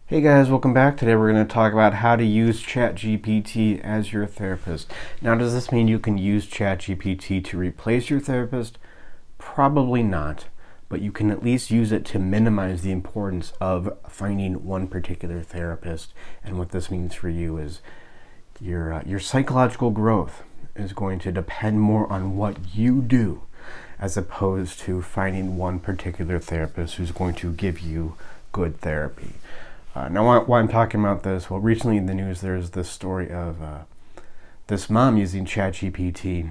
Hey guys, welcome back. Today we're going to talk about how to use ChatGPT as your therapist. Now, does this mean you can use ChatGPT to replace your therapist? Probably not, but you can at least use it to minimize the importance of finding one particular therapist. And what this means for you is your psychological growth is going to depend more on what you do as opposed to finding one particular therapist who's going to give you good therapy. Now, why I'm talking about this, well, recently in the news, there's this story of this mom using ChatGPT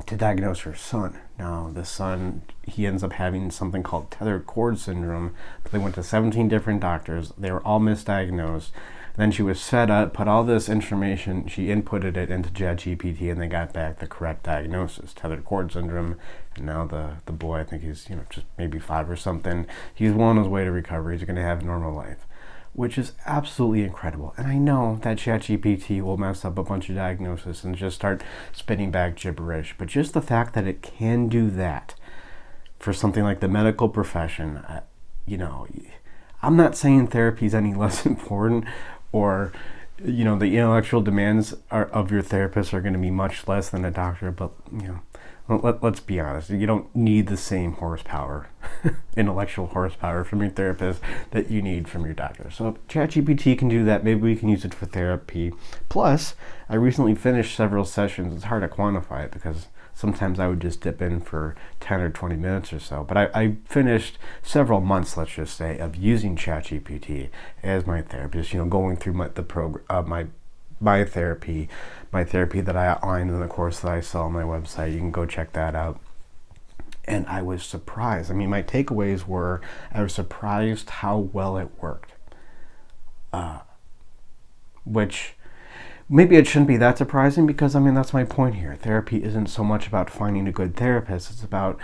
to diagnose her son. Now, the son, he ends up having something called tethered cord syndrome. But they went to 17 different doctors. They were all misdiagnosed. Then she was set up, put all this information, she inputted it into ChatGPT, and they got back the correct diagnosis, tethered cord syndrome. And now the boy, I think he's just maybe 5 or something. He's well on his way to recovery. He's going to have a normal life, which is absolutely incredible. And I know that ChatGPT will mess up a bunch of diagnoses and just start spitting back gibberish, but just the fact that it can do that for something like the medical profession, I'm not saying therapy is any less important, or the intellectual demands of your therapist are going to be much less than a doctor, but let's be honest, you don't need the same horsepower, intellectual horsepower from your therapist that you need from your doctor. So if ChatGPT can do that, maybe we can use it for therapy. Plus, I recently finished several sessions. It's hard to quantify it because sometimes I would just dip in for 10 or 20 minutes or so. But I finished several months, let's just say, of using ChatGPT as my therapist, going through my therapy that I outlined in the course that I sell on my website. You can go check that out. And I was surprised. I mean, my takeaways were, I was surprised how well it worked. Which maybe it shouldn't be that surprising because, that's my point here. Therapy isn't so much about finding a good therapist. It's about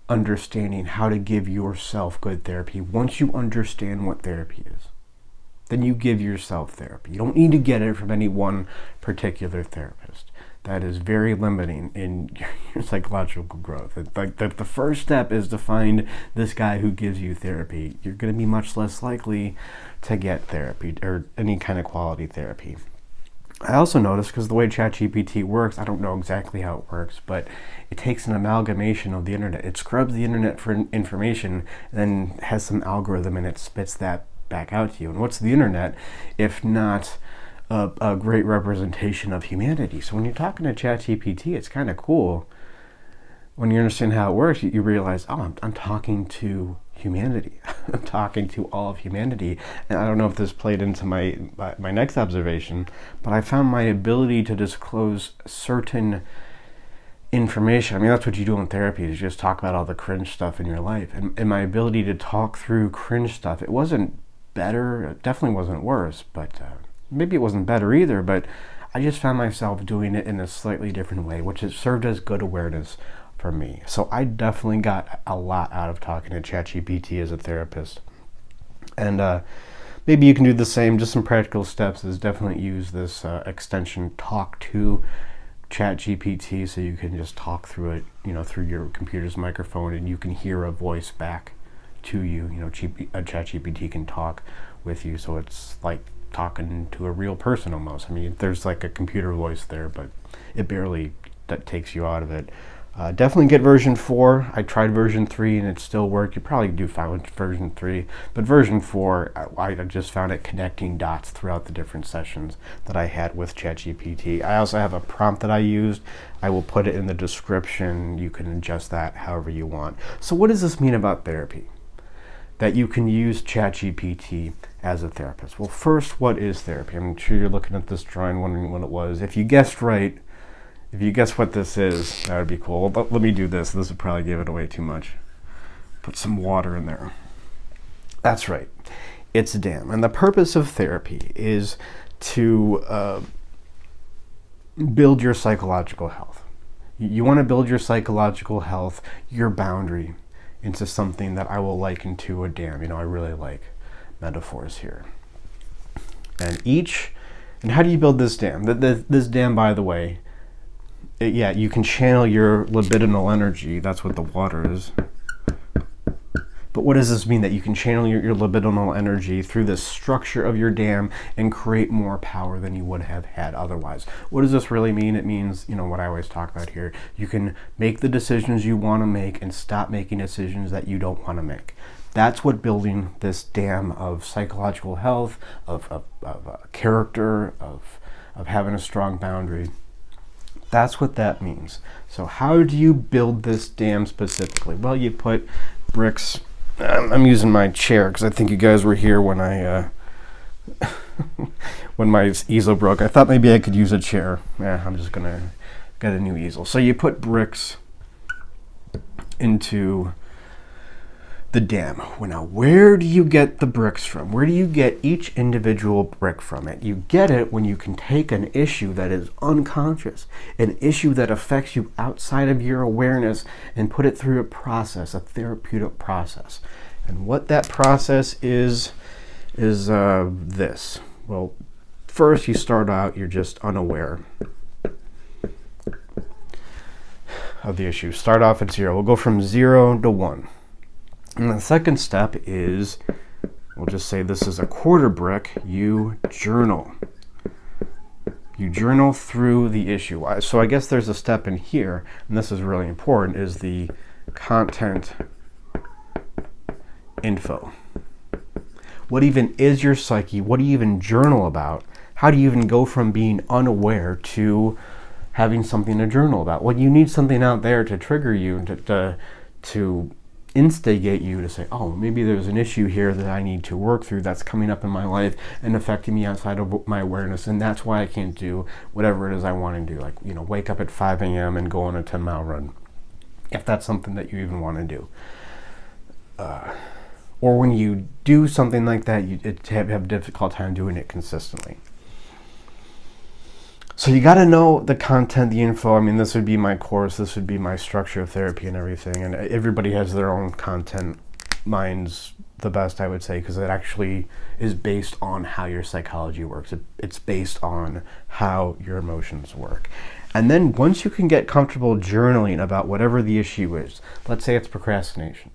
understanding how to give yourself good therapy. Once you understand what therapy is, then you give yourself therapy. You don't need to get it from any one particular therapist. That is very limiting in your psychological growth. Like the first step is to find this guy who gives you therapy. You're going to be much less likely to get therapy or any kind of quality therapy. I also noticed, because the way ChatGPT works, I don't know exactly how it works, but it takes an amalgamation of the internet. It scrubs the internet for information and then has some algorithm and it spits that back out to you. And what's the internet if not a great representation of humanity? So when you're talking to ChatGPT, it's kind of cool. When you understand how it works, you realize, I'm talking to humanity. I'm talking to all of humanity. And I don't know if this played into my next observation, but I found my ability to disclose certain information. That's what you do in therapy, is just talk about all the cringe stuff in your life. And my ability to talk through cringe stuff, it wasn't better, it definitely wasn't worse, but maybe it wasn't better either, but I just found myself doing it in a slightly different way, which has served as good awareness for me. So I definitely got a lot out of talking to ChatGPT as a therapist. And maybe you can do the same. Just some practical steps is definitely use this extension Talk to ChatGPT, so you can just talk through it, through your computer's microphone, and you can hear a voice back to you. ChatGPT can talk with you, so it's like talking to a real person almost. There's like a computer voice there, but it barely takes you out of it. Definitely get version 4. I tried version 3 and it still worked. You probably do fine with version 3, but version 4, I just found it connecting dots throughout the different sessions that I had with ChatGPT. I also have a prompt that I used. I will put it in the description. You can adjust that however you want. So what does this mean about therapy? That you can use ChatGPT as a therapist. Well, first, what is therapy? I'm sure you're looking at this drawing wondering what it was. If you guessed right, if you guess what this is, that would be cool. But let me do this. This would probably give it away too much. Put some water in there. That's right. It's a dam. And the purpose of therapy is to build your psychological health. You want to build your psychological health, your boundary, into something that I will liken to a dam. I really like metaphors here. And how do you build this dam? This dam, by the way, you can channel your libidinal energy. That's what the water is. But what does this mean? That you can channel your libidinal energy through the structure of your dam and create more power than you would have had otherwise. What does this really mean? It means, what I always talk about here. You can make the decisions you want to make and stop making decisions that you don't want to make. That's what building this dam of psychological health, of character, of having a strong boundary. That's what that means. So how do you build this dam specifically? Well, you put bricks. I'm using my chair because I think you guys were here when I when my easel broke. I thought maybe I could use a chair. I'm just gonna get a new easel. So you put bricks into the dam. Well, now, where do you get the bricks from? Where do you get each individual brick from? You get it when you can take an issue that is unconscious, an issue that affects you outside of your awareness, and put it through a process, a therapeutic process. And what that process is this. Well, first you start out, you're just unaware of the issue. Start off at 0. We'll go from 0 to 1. And the second step is, we'll just say this is a quarter brick. You journal. You journal through the issue. So I guess there's a step in here, and this is really important, is the content info. What even is your psyche? What do you even journal about? How do you even go from being unaware to having something to journal about? Well, you need something out there to trigger you, to instigate you to say, oh, maybe there's an issue here that I need to work through that's coming up in my life and affecting me outside of my awareness, and that's why I can't do whatever it is I want to do, like, wake up at 5 a.m. and go on a 10-mile run, if that's something that you even want to do. Or when you do something like that, you have a difficult time doing it consistently. So you got to know the content, the info. I mean, this would be my course, this would be my structure of therapy and everything. And everybody has their own content. Mine's the best, I would say, because it actually is based on how your psychology works. It's based on how your emotions work. And then once you can get comfortable journaling about whatever the issue is, let's say it's procrastination.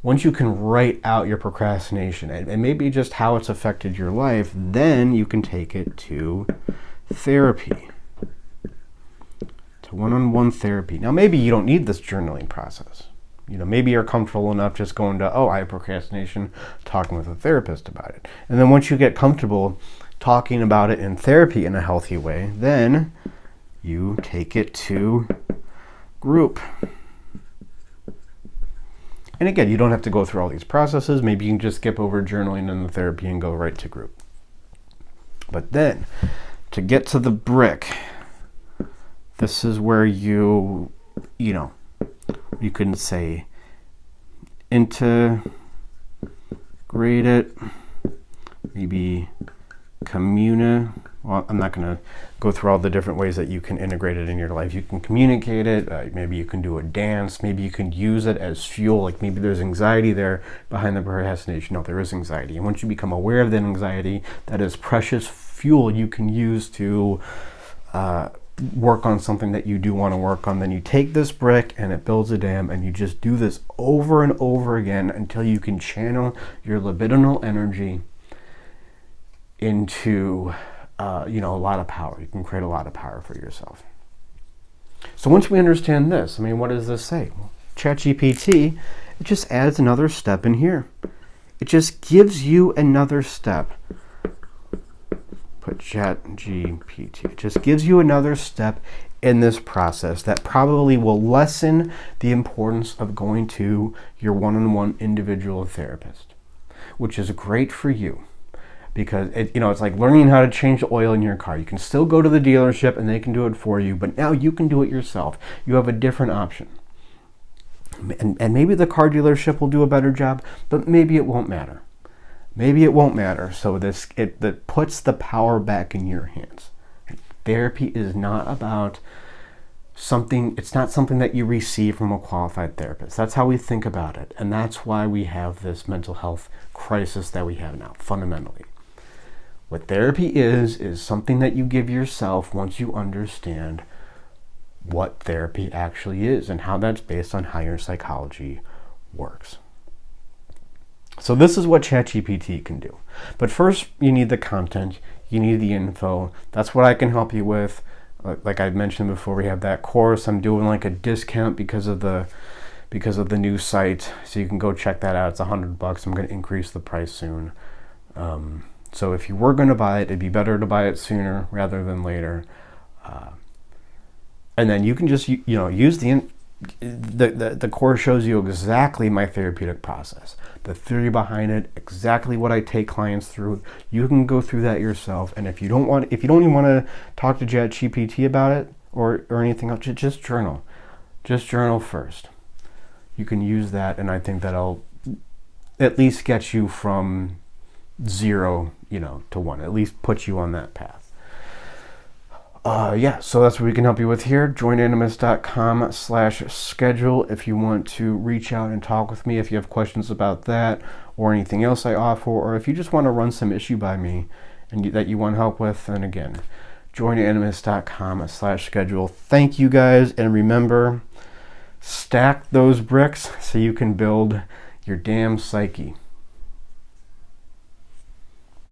Once you can write out your procrastination and maybe just how it's affected your life, then you can take it to therapy, to one-on-one therapy. Now, maybe you don't need this journaling process. Maybe you're comfortable enough just going to, I have procrastination, talking with a therapist about it. And then once you get comfortable talking about it in therapy in a healthy way, then you take it to group. And again, you don't have to go through all these processes. Maybe you can just skip over journaling and the therapy and go right to group. But then, to get to the brick, this is where you can say, integrate it, maybe well, I'm not going to go through all the different ways that you can integrate it in your life. You can communicate it. Maybe you can do a dance. Maybe you can use it as fuel. Like maybe there's anxiety there behind the procrastination. No, there is anxiety. And once you become aware of that anxiety, that is precious fuel you can use to work on something that you do want to work on. Then you take this brick and it builds a dam, and you just do this over and over again until you can channel your libidinal energy into a lot of power. You can create a lot of power for yourself. So once we understand this, what does this say? Well, ChatGPT, it just adds another step in here. It just gives you another step. Put ChatGPT. It just gives you another step in this process that probably will lessen the importance of going to your one-on-one individual therapist, which is great for you. Because it's like learning how to change the oil in your car. You can still go to the dealership and they can do it for you, but now you can do it yourself. You have a different option. And maybe the car dealership will do a better job, but maybe it won't matter. Maybe it won't matter. So that puts the power back in your hands. Therapy is not about it's not something that you receive from a qualified therapist. That's how we think about it. And that's why we have this mental health crisis that we have now, fundamentally. What therapy is something that you give yourself once you understand what therapy actually is and how that's based on how your psychology works. So this is what ChatGPT can do. But first, you need the content. You need the info. That's what I can help you with. Like I mentioned before, we have that course. I'm doing like a discount because of the new site. So you can go check that out. It's $100. I'm going to increase the price soon. So if you were going to buy it, it'd be better to buy it sooner rather than later. And then you can just use the course shows you exactly my therapeutic process, the theory behind it, exactly what I take clients through. You can go through that yourself. And if you don't even want to talk to ChatGPT about it or anything else, just journal. Just journal first. You can use that, and I think that'll at least get you from 0, to 1. At least put you on that path. So that's what we can help you with here. joinanimus.com/schedule if you want to reach out and talk with me, if you have questions about that or anything else I offer, or if you just want to run some issue by me and that you want help with. And again, joinanimus.com/schedule. Thank you guys, and remember, stack those bricks so you can build your damn psyche.